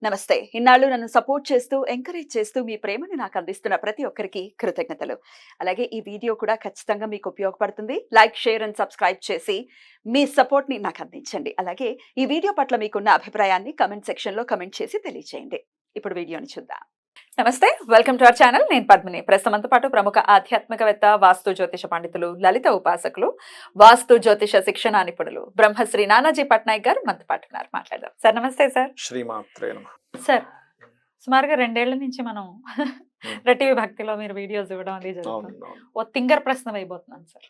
నమస్తే. ఇన్నాళ్ళు నన్ను సపోర్ట్ చేస్తూ, ఎంకరేజ్ చేస్తూ మీ ప్రేమని నాకు అందిస్తున్న ప్రతి ఒక్కరికి కృతజ్ఞతలు. అలాగే ఈ వీడియో కూడా ఖచ్చితంగా మీకు ఉపయోగపడుతుంది. లైక్, షేర్ అండ్ సబ్స్క్రైబ్ చేసి మీ సపోర్ట్‌ని నాకు అందించండి. అలాగే ఈ వీడియో పట్ల మీకున్న అభిప్రాయాన్ని కామెంట్ సెక్షన్‌లో కామెంట్ చేసి తెలియజేయండి. ఇప్పుడు వీడియోని చూద్దాం. నమస్తే. Welcome to our channel. నేను పద్మిని. ప్రస్తుతంతో పాటు ప్రముఖ ఆధ్యాత్మికవేత్త, వాస్తు జ్యోతిష పండితులు, లలిత ఉపాసకులు, వాస్తు జ్యోతిష శిక్షణ నిపుణులు బ్రహ్మశ్రీ నానాజీ పట్నాయక్ గారు మనతో పాటు ఉన్నారు. మాట్లాడదాం. సార్ నమస్తే సార్. శ్రీమాత్రే నమః. సార్ సుమారుగా 2 ఏళ్ల నుంచి మనం రెట్టివి భక్తిలో మీరు వీడియోస్ ఇవ్వడం అది జరుగుతుంది. ఓ తింగర్ ప్రశ్న వేయబోతున్నాను సార్.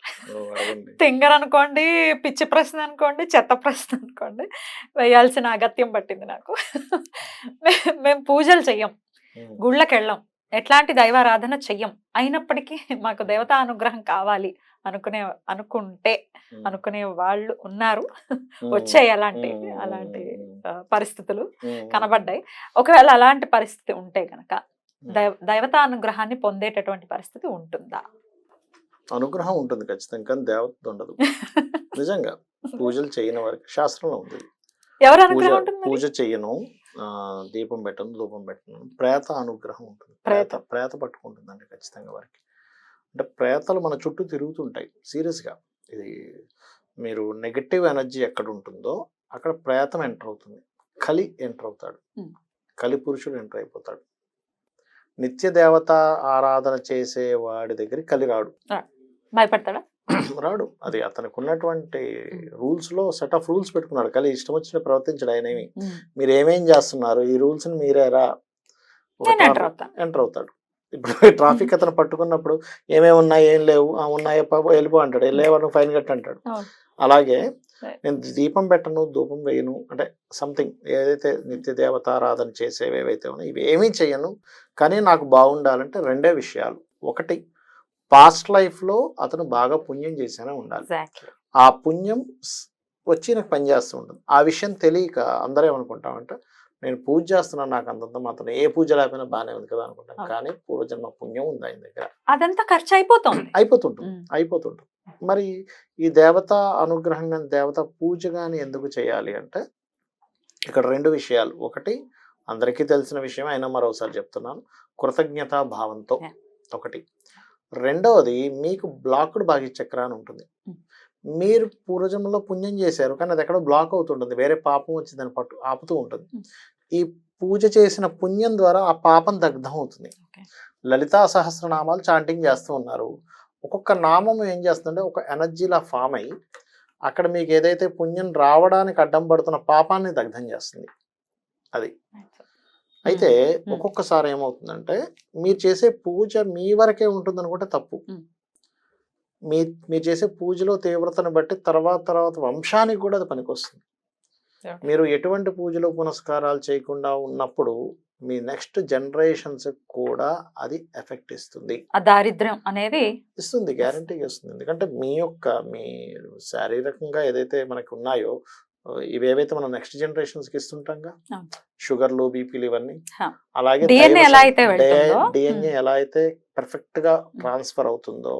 తింగర్ అనుకోండి, పిచ్చి ప్రశ్న అనుకోండి, చెత్త ప్రశ్న అనుకోండి, వేయాల్సిన అగత్యం పట్టింది నాకు. మేము పూజలు చెయ్యం, గుళ్ళకి వెళ్ళాం, ఎట్లాంటి దైవారాధన చెయ్యం. అయినప్పటికీ మాకు దేవతా అనుగ్రహం కావాలి అనుకునే వాళ్ళు ఉన్నారు. వచ్చాయి అలాంటి పరిస్థితులు కనబడ్డాయి. ఒకవేళ అలాంటి పరిస్థితి ఉంటే గనక దైవతా అనుగ్రహాన్ని పొందేటటువంటి పరిస్థితి ఉంటుందా? అనుగ్రహం ఉంటుంది ఖచ్చితంగా, కానీ దేవత ఉండదు. నిజంగా పూజలు చేయని వారికి శాస్త్రంలో ఉంది. ఎవరు అనుగ్రహం ఉంటుంది? పూజ చెయ్యను, దీపం పెట్టను, ధూపం పెట్టను, ప్రేత అనుగ్రహం ఉంటుంది. ప్రేత పట్టుకుంటుందండి ఖచ్చితంగా వారికి. అంటే ప్రేతలు మన చుట్టూ తిరుగుతుంటాయి. సీరియస్గా ఇది మీరు నెగటివ్ ఎనర్జీ ఎక్కడ ఉంటుందో అక్కడ ప్రేతం ఎంటర్ అవుతుంది. కలి ఎంటర్ అవుతాడు, కలి పురుషుడు ఎంటర్ అయిపోతాడు. నిత్య దేవత ఆరాధన చేసే వాడి దగ్గర కలి రాడు. భయపడతాడా? రాడు. అది అతనికి ఉన్నటువంటి రూల్స్ లో సెట్ ఆఫ్ రూల్స్ పెట్టుకున్నాడు. కలి ఇష్టం వచ్చిన ప్రవర్తించడు. ఆయన మీరు ఏమేం చేస్తున్నారు, ఈ రూల్స్ ని మీరేరా ఎంటర్ అవుతాడు. ఇప్పుడు ట్రాఫిక్ అతను పట్టుకున్నప్పుడు ఏమేమి ఉన్నాయి, ఏం లేవు, ఉన్నాయో వెళ్ళిపో అంటాడు, వెళ్ళేవాడు ఫైన్ కట్ అంటాడు. అలాగే నేను దీపం పెట్టను, ధూపం వేయను, అంటే సంథింగ్ ఏదైతే నిత్య దేవతారాధన చేసేవి ఏవైతే ఉన్నాయో ఇవి ఏమీ చెయ్యను. కానీ నాకు బాగుండాలంటే 2 విషయాలు. ఒకటి, పాస్ట్ లైఫ్లో అతను బాగా పుణ్యం చేసేనే ఉండాలి. ఆ పుణ్యం వచ్చి నాకు పనిచేస్తూ ఉంటుంది. ఆ విషయం తెలియక అందరూ ఏమనుకుంటామంటే నేను పూజ చేస్తున్నాను, నాకు అంతంత మాత్రం ఏ పూజ లేకపోయినా బాగానే ఉంది కదా అనుకుంటాను. కానీ పూర్వజన్మ పుణ్యం ఉంది ఆయన దగ్గర, అదంతా ఖర్చు అయిపోతుంటుంది. మరి ఈ దేవత అనుగ్రహం కానీ దేవత పూజ కానీ ఎందుకు చేయాలి అంటే ఇక్కడ 2 విషయాలు. ఒకటి, అందరికీ తెలిసిన విషయం అయినా మరోసారి చెప్తున్నాను, కృతజ్ఞతా భావంతో ఒకటి. రెండవది, మీకు బ్లాక్డ్ భాగ్య చక్ర అని ఉంటుంది. మీరు పూర్వజన్మలో పుణ్యం చేశారు కానీ అది ఎక్కడో బ్లాక్ అవుతుంటుంది, వేరే పాపం వచ్చి దాన్ని ఆపుతూ ఉంటుంది. ఈ పూజ చేసిన పుణ్యం ద్వారా ఆ పాపం దగ్ధం అవుతుంది. లలితా సహస్రనామాలు చాంటింగ్ చేస్తూ ఉన్నారు. ఒక్కొక్క నామం ఏం చేస్తుందంటే ఒక ఎనర్జీలా ఫామ్ అయ్యి అక్కడ మీకు ఏదైతే పుణ్యం రావడానికి అడ్డం పడుతున్న పాపాన్ని దగ్ధం చేస్తుంది. అది అయితే ఒక్కొక్కసారి ఏమవుతుందంటే మీరు చేసే పూజ మీ వరకే ఉంటుంది అనుకుంటే తప్పు. మీరు చేసే పూజలో తీవ్రతను బట్టి తర్వాత వంశానికి కూడా అది పనికొస్తుంది. మీరు ఎటువంటి పూజలు పునస్కారాలు చేయకుండా ఉన్నప్పుడు మీ నెక్స్ట్ జనరేషన్స్ కూడా అది ఎఫెక్ట్ ఇస్తుంది. ఆ దారిద్ర్యం అనేది ఇస్తుంది, గ్యారంటీగా ఇస్తుంది. ఎందుకంటే మీ శారీరకంగా ఏదైతే మనకు ఉన్నాయో ఇవేవైతే మనం నెక్స్ట్ జనరేషన్స్ కి ఇస్తుంటాంగా, షుగర్లు, బీపీలు ఇవన్నీ, అలాగే డిఎన్ఏ ఎలా అయితే పర్ఫెక్ట్ గా ట్రాన్స్ఫర్ అవుతుందో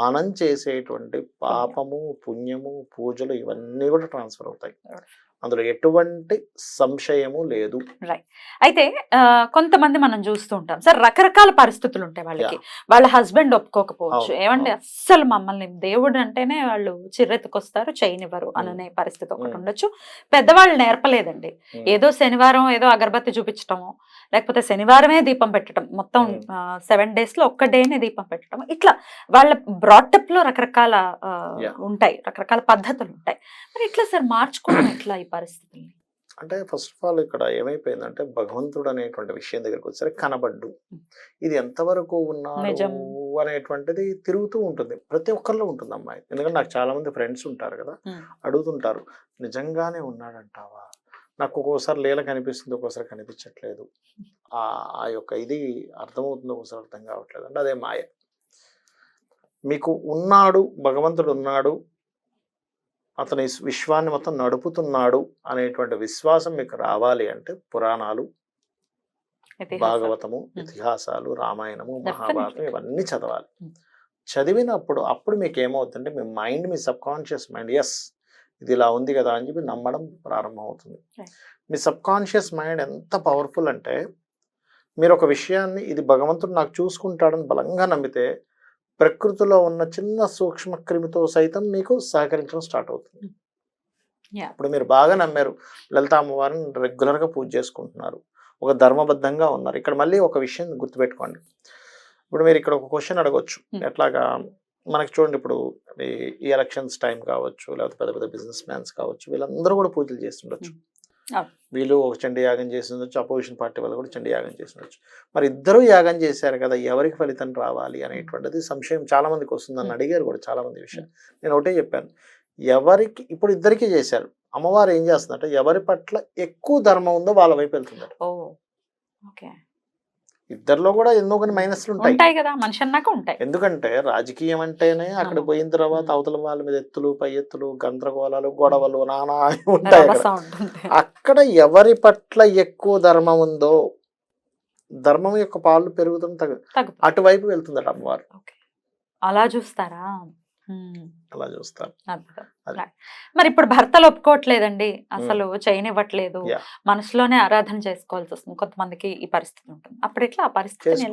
మనం చేసేటువంటి పాపము, పుణ్యము, పూజలు ఇవన్నీ కూడా ట్రాన్స్ఫర్ అవుతాయి. అందులో ఎటువంటి సంశయము లేదు. రైట్. అయితే కొంతమంది మనం చూస్తూ ఉంటాం సార్, రకరకాల పరిస్థితులు ఉంటాయి వాళ్ళకి. వాళ్ళ హస్బెండ్ ఒప్పుకోకపోవచ్చు, ఏమంటే అస్సలు మమ్మల్ని దేవుడు అంటేనే వాళ్ళు చిర్రెత్తుకొస్తారు, చేయనివ్వరు అనే పరిస్థితి ఒకటి ఉండొచ్చు. పెద్దవాళ్ళు నేర్పలేదండి, ఏదో శనివారం ఏదో అగరబత్తి చూపించటము, లేకపోతే శనివారమే దీపం పెట్టడం, మొత్తం 7 days లో ఒక్క డేనే దీపం పెట్టడం, ఇట్లా వాళ్ళ బ్రాటప్ లో రకరకాల ఉంటాయి, రకరకాల పద్ధతులు ఉంటాయి. మరి ఇట్లా సార్ మార్చుకోవడం ఎట్లా ఈ పరిస్థితుల్ని? అంటే ఫస్ట్ ఆఫ్ ఆల్ ఇక్కడ ఏమైపోయిందంటే భగవంతుడు అనేటువంటి విషయం దగ్గరకు వచ్చారు కనబడ్డు, ఇది ఎంతవరకు ఉన్నాడు అనేటువంటిది తిరుగుతూ ఉంటుంది, ప్రతి ఒక్కరిలో ఉంటుంది అమ్మాయి. ఎందుకంటే నాకు చాలా మంది ఫ్రెండ్స్ ఉంటారు కదా, అడుగుతుంటారు నిజంగానే ఉన్నాడంటావా, నాకు ఒక్కోసారి లీల కనిపిస్తుంది, ఒక్కోసారి కనిపించట్లేదు, ఆ యొక్క ఇది అర్థమవుతుంది, ఒక్కోసారి అర్థం కావట్లేదు. అంటే అదే మాయ. మీకు ఉన్నాడు, భగవంతుడు ఉన్నాడు, అతని విశ్వాన్ని మొత్తం నడుపుతున్నాడు అనేటువంటి విశ్వాసం మీకు రావాలి అంటే పురాణాలు, భాగవతము, ఇతిహాసాలు, రామాయణము, మహాభారతం ఇవన్నీ చదవాలి. చదివినప్పుడు అప్పుడు మీకు ఏమవుతుందంటే మీ మైండ్, మీ సబ్ కాన్షియస్ మైండ్, ఎస్ ఇది ఇలా ఉంది కదా అని చెప్పి నమ్మడం ప్రారంభం అవుతుంది. Right. మీ సబ్ కాన్షియస్ మైండ్ ఎంత పవర్ఫుల్ అంటే మీరు ఒక విషయాన్ని ఇది భగవంతుడు నాకు చూసుకుంటాడని బలంగా నమ్మితే ప్రకృతిలో ఉన్న చిన్న సూక్ష్మ క్రిమితో సైతం మీకు సహకరించడం స్టార్ట్ అవుతుంది. Yeah. ఇప్పుడు మీరు బాగా నమ్మారు, లలిత అమ్మవారిని రెగ్యులర్గా పూజ చేసుకుంటున్నారు, ఒక ధర్మబద్ధంగా ఉన్నారు. ఇక్కడ మళ్ళీ ఒక విషయం గుర్తుపెట్టుకోండి. ఇప్పుడు మీరు ఇక్కడ ఒక క్వశ్చన్ అడగొచ్చు, ఎట్లాగా మనకి చూడండి, ఇప్పుడు ఈ ఎలక్షన్స్ టైం కావచ్చు, లేకపోతే పెద్ద పెద్ద బిజినెస్ మ్యాన్స్ కావచ్చు, వీళ్ళందరూ కూడా పూజలు చేస్తుండొచ్చు. వీళ్ళు ఒక చండీ యాగం చేసి ఉండొచ్చు, అపోజిషన్ పార్టీ వాళ్ళు కూడా చండీ యాగం చేసి ఉండొచ్చు. మరి ఇద్దరు యాగం చేశారు కదా, ఎవరికి ఫలితం రావాలి అనేటువంటిది సంశయం చాలా మందికి వస్తుంది. నన్ను అడిగారు కూడా చాలా మంది విషయం. నేను ఒకటే చెప్పాను, ఎవరికి ఇప్పుడు ఇద్దరికి చేశారు, అమ్మవారు ఏం చేస్తుందంటే ఎవరి పట్ల ఎక్కువ ధర్మం ఉందో వాళ్ళ వైపు వెళ్తుందట. ఇద్దరిలో కూడా ఎన్నో కొన్ని మైనస్లు ఉంటాయి కదా, మనిషి అన్నాక ఉంటాయి. ఎందుకంటే రాజకీయం అంటేనే అక్కడ పోయిన తర్వాత అవతల వాళ్ళ మీద ఎత్తులు పై ఎత్తులు, గందరగోళాలు, గొడవలు, నానా ఉంటాయి. అక్కడ ఎవరి పట్ల ఎక్కువ ధర్మం ఉందో ధర్మం యొక్క పాలు పెరుగుతాం అటువైపు వెళ్తుందట అమ్మవారు. అలా చూస్తారా? అలా చూస్తారు. మరి ఇప్పుడు భర్తలు ఒప్పుకోవట్లేదండి, అసలు చేయనివ్వట్లేదు, మనసులోనే ఆరాధన చేసుకోవాల్సి వస్తుంది, కొంతమందికి ఈ పరిస్థితి ఉంటుంది. అప్పుడు ఎట్లా ఆ పరిస్థితి?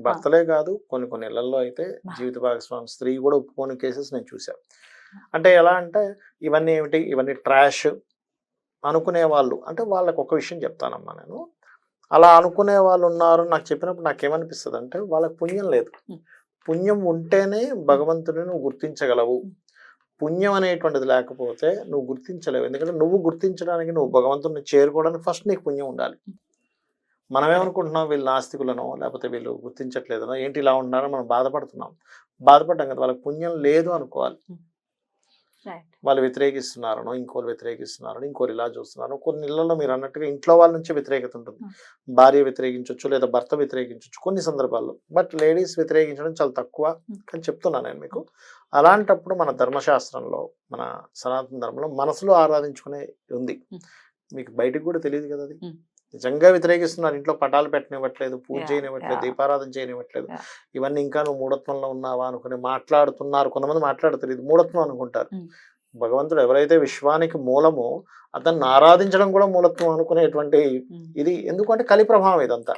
భర్తలే కాదు, కొన్ని కొన్ని ఇళ్లలో అయితే జీవిత భాగస్వామి స్త్రీ కూడా ఒప్పుకోని కేసెస్ నేను చూసాను. అంటే ఎలా అంటే ఇవన్నీ ఏమిటి, ఇవన్నీ ట్రాష్ అనుకునే వాళ్ళు, అంటే వాళ్ళకి ఒక విషయం చెప్తానమ్మా నేను, అలా అనుకునే వాళ్ళు ఉన్నారు. నాకు చెప్పినప్పుడు నాకేమనిపిస్తుంది అంటే వాళ్ళకి పుణ్యం లేదు. పుణ్యం ఉంటేనే భగవంతుడిని నువ్వు గుర్తించగలవు. పుణ్యం అనేటువంటిది లేకపోతే నువ్వు గుర్తించలేవు. ఎందుకంటే నువ్వు గుర్తించడానికి, నువ్వు భగవంతుడిని చేరుకోవడానికి ఫస్ట్ నీకు పుణ్యం ఉండాలి. మనమేమనుకుంటున్నాం, వీళ్ళు నాస్తికులనో లేకపోతే వీళ్ళు గుర్తించట్లేదనో, ఏంటి ఇలా ఉంటున్నారో మనం బాధపడ్డాం కదా. వాళ్ళకి పుణ్యం లేదు అనుకోవాలి. వాళ్ళు వ్యతిరేకిస్తున్నారనో, ఇంకోరు వ్యతిరేకిస్తున్నారనో, ఇంకోరు ఇలా చూస్తున్నారో. కొన్ని ఇళ్లలో మీరు అన్నట్టుగా ఇంట్లో వాళ్ళ నుంచే వ్యతిరేకత ఉంటుంది. భార్య వ్యతిరేకించవచ్చు, లేదా భర్త వ్యతిరేకించవచ్చు కొన్ని సందర్భాల్లో. బట్ లేడీస్ వ్యతిరేకించడం చాలా తక్కువ అని చెప్తున్నాను నేను మీకు. అలాంటప్పుడు మన ధర్మశాస్త్రంలో, మన సనాతన ధర్మంలో మనసులో ఆరాధించుకునే ఉంది. మీకు బయటకు కూడా తెలియదు కదా అది. నిజంగా వ్యతిరేకిస్తున్నారు, ఇంట్లో పటాలు పెట్టనివ్వట్లేదు, పూజ చేయనివ్వట్లేదు, దీపారాధన చేయనివ్వట్లేదు, ఇవన్నీ ఇంకా నువ్వు మూఢత్వంలో ఉన్నావా అనుకుని మాట్లాడుతున్నారు. కొంతమంది మాట్లాడతారు ఇది మూఢత్వం అనుకుంటారు. భగవంతుడు ఎవరైతే విశ్వానికి మూలమో అతన్ని ఆరాధించడం కూడా మూలత్వం అనుకునేటువంటి ఇది. ఎందుకంటే కలి ప్రభావం ఇదంతా.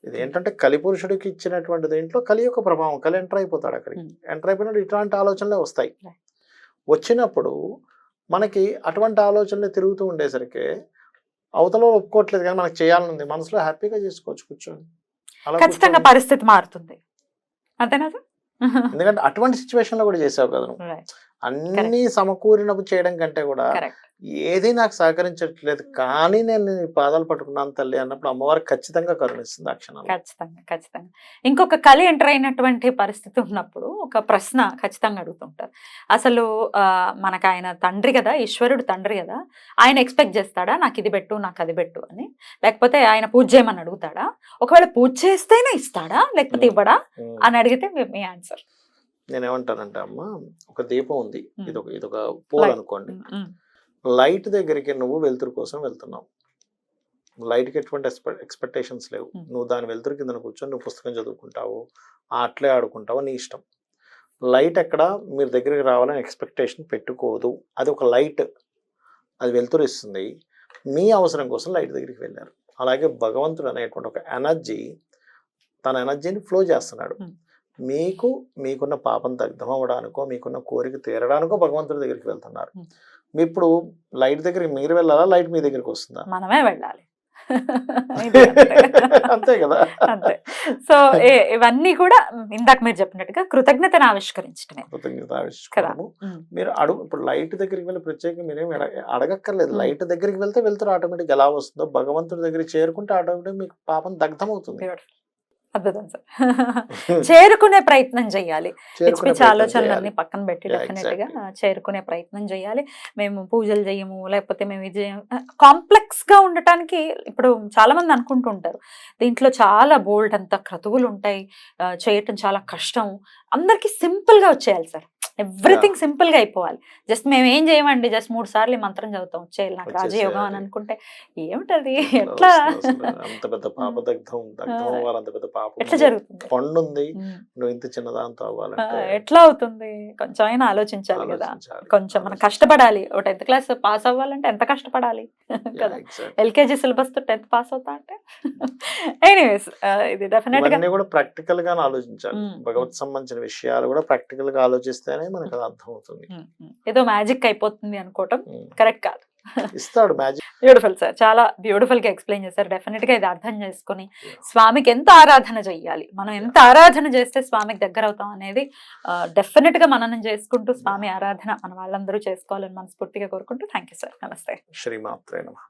ఇది ఏంటంటే కలి పురుషుడికి ఇచ్చినటువంటి దీంట్లో కలి యొక్క ప్రభావం. కలి ఎంటర్ అయిపోతాడు అక్కడికి. ఎంటర్ అయిపోయినప్పుడు ఇట్లాంటి ఆలోచనలే వస్తాయి. వచ్చినప్పుడు మనకి అటువంటి ఆలోచనలు తిరుగుతూ ఉండేసరికి అవతల ఒప్పుకోవట్లేదు, కానీ మనకు చేయాలనుంది, మనసులో హ్యాపీగా చేసుకోవచ్చు కూర్చొని. ఖచ్చితంగా పరిస్థితి మారుతుంది, అంతేనా? ఎందుకంటే అటువంటి సిచ్యువేషన్ లో కూడా చేసావు కదా నువ్వు. అన్ని సమకూరినప్పుడు చేయడం కంటే కూడా ఏది నాకు సహకరించట్లేదు కానీ నేను నీ పాదాలు పట్టుకున్నాను తల్లి అన్నప్పుడు అమ్మవారు ఖచ్చితంగా కరుణిస్తుంది ఆ క్షణంలో. ఖచ్చితంగా. ఇంకొక కలి ఎంటర్ అయినటువంటి పరిస్థితి ఉన్నప్పుడు ఒక ప్రశ్న ఖచ్చితంగా అడుగుతుంటారు, అసలు మనకు ఆయన తండ్రి కదా, ఈశ్వరుడు తండ్రి కదా, ఆయన ఎక్స్పెక్ట్ చేస్తాడా నాకు ఇది పెట్టు నాకు అది పెట్టు అని, లేకపోతే ఆయన పూజ చేయమని అడుగుతాడా, ఒకవేళ పూజ చేస్తేనే ఇస్తాడా లేకపోతే ఇవ్వడా అని అడిగితే మీ ఆన్సర్? నేనేమంటానంటే అమ్మ, ఒక దీపం ఉంది, ఇదొక పోల్ అనుకోండి. లైట్ దగ్గరికి నువ్వు వెలుతురు కోసం వెళ్తున్నావు. లైట్కి ఎటువంటి ఎక్స్పెక్టేషన్స్ లేవు. నువ్వు దాని వెలుతురు కింద కూర్చొని నువ్వు పుస్తకం చదువుకుంటావు, ఆటలే ఆడుకుంటావు, నీ ఇష్టం. లైట్ ఎక్కడ మీరు దగ్గరికి రావాలని ఎక్స్పెక్టేషన్ పెట్టుకోదు. అది ఒక లైట్, అది వెలుతురు ఇస్తుంది. మీ అవసరం కోసం లైట్ దగ్గరికి వెళ్ళారు. అలాగే భగవంతుడు అనేటువంటి ఒక ఎనర్జీ, తన ఎనర్జీని ఫ్లో చేస్తున్నాడు. మీకున్న పాపం దగ్ధం అవ్వడానికో, మీకున్న కోరిక తీరడానికో భగవంతుడి దగ్గరికి వెళ్తున్నారు. ఇప్పుడు లైట్ దగ్గరికి మీరు వెళ్ళాలా, లైట్ మీ దగ్గరికి వస్తుందా? మనమే వెళ్ళాలి. అంతే కదా. అంతే. సో ఇవన్నీ కూడా ఇందాక మీరు చెప్పినట్టుగా కృతజ్ఞతను ఆవిష్కరించడమే. మీరు ఇప్పుడు లైట్ దగ్గరికి వెళ్ళి ప్రత్యేకంగా మీరేం అడగక్కర్లేదు. లైట్ దగ్గరికి వెళ్తే వెళ్తారు ఆటోమేటిక్. ఎలా వస్తుందో భగవంతుడి దగ్గరికి చేరుకుంటే ఆటోమేటిక్ మీకు పాపం దగ్ధం అవుతుంది. అద్భుతం సార్. చేరుకునే ప్రయత్నం చేయాలి. పిచ్చి ఆలోచనలన్నీ పక్కన పెట్టి డెఫినెట్ గా చేరుకునే ప్రయత్నం చేయాలి. మేము పూజలు చేయము, లేకపోతే మేము ఇది కాంప్లెక్స్ గా ఉండటానికి ఇప్పుడు చాలా మంది అనుకుంటూ ఉంటారు, దీంట్లో చాలా బోల్డ్ అంత క్రతువులు ఉంటాయి, చేయటం చాలా కష్టం, అందరికి సింపుల్ గా వచ్చేయాలి సార్, ఎవ్రీథింగ్ సింపుల్ గా అయిపోవాలి. జస్ట్ మేము ఏం చేయమండి, జస్ట్ 3 సార్లు ఈ మంత్రం చదువుతాం వచ్చేయాలి నాకు రాజయోగం అని అనుకుంటే ఏమిటది, ఎట్లా అంత పెద్ద పాప దగ్ధం అవ్వాలి, అంత పెద్ద పాప ఎట్లా జరుగుతుంది, పండు ఉంది, నువ్వు ఇంత చిన్నదాంతో అవ్వాలంటే ఎట్లా అవుతుంది, కొంచెం అయినా ఆలోచించాలి కదా. కొంచెం మనం కష్టపడాలి. 10th క్లాస్ పాస్ అవ్వాలంటే ఎంత కష్టపడాలి కదా. ఎల్కేజీ సిలబస్ తో 10th పాస్ అవుతా అంటే ఎనీవేస్ ఇది డెఫినెట్ గా ఇవన్నీ కూడా ప్రాక్టికల్ గా ఆలోచించాలి. భగవత్ సంబంధించిన విషయాలు కూడా ప్రాక్టికల్ గా ఆలోచిస్తేనే మనకు అది అర్థం అవుతుంది. ఏదో మ్యాజిక్ అయిపోతుంది అనుకోవటం కరెక్ట్ కాదు. ఇస్తాడు మ్యాజిక్. బ్యూటిఫుల్ సార్, చాలా బ్యూటిఫుల్ గా ఎక్స్ప్లెయిన్ చేశారు. డెఫినెట్ గా ఇది అర్థం చేసుకుని స్వామికి ఎంత ఆరాధన చెయ్యాలి, మనం ఎంత ఆరాధన చేస్తే స్వామికి దగ్గర అవుతాం అనేది డెఫినెట్ గా మననం చేసుకుంటూ స్వామి ఆరాధన మన వాళ్ళందరూ చేసుకోవాలని మనస్ఫూర్తిగా కోరుకుంటూ థ్యాంక్ యూ సార్. నమస్తే. శ్రీమాత్రే నమః.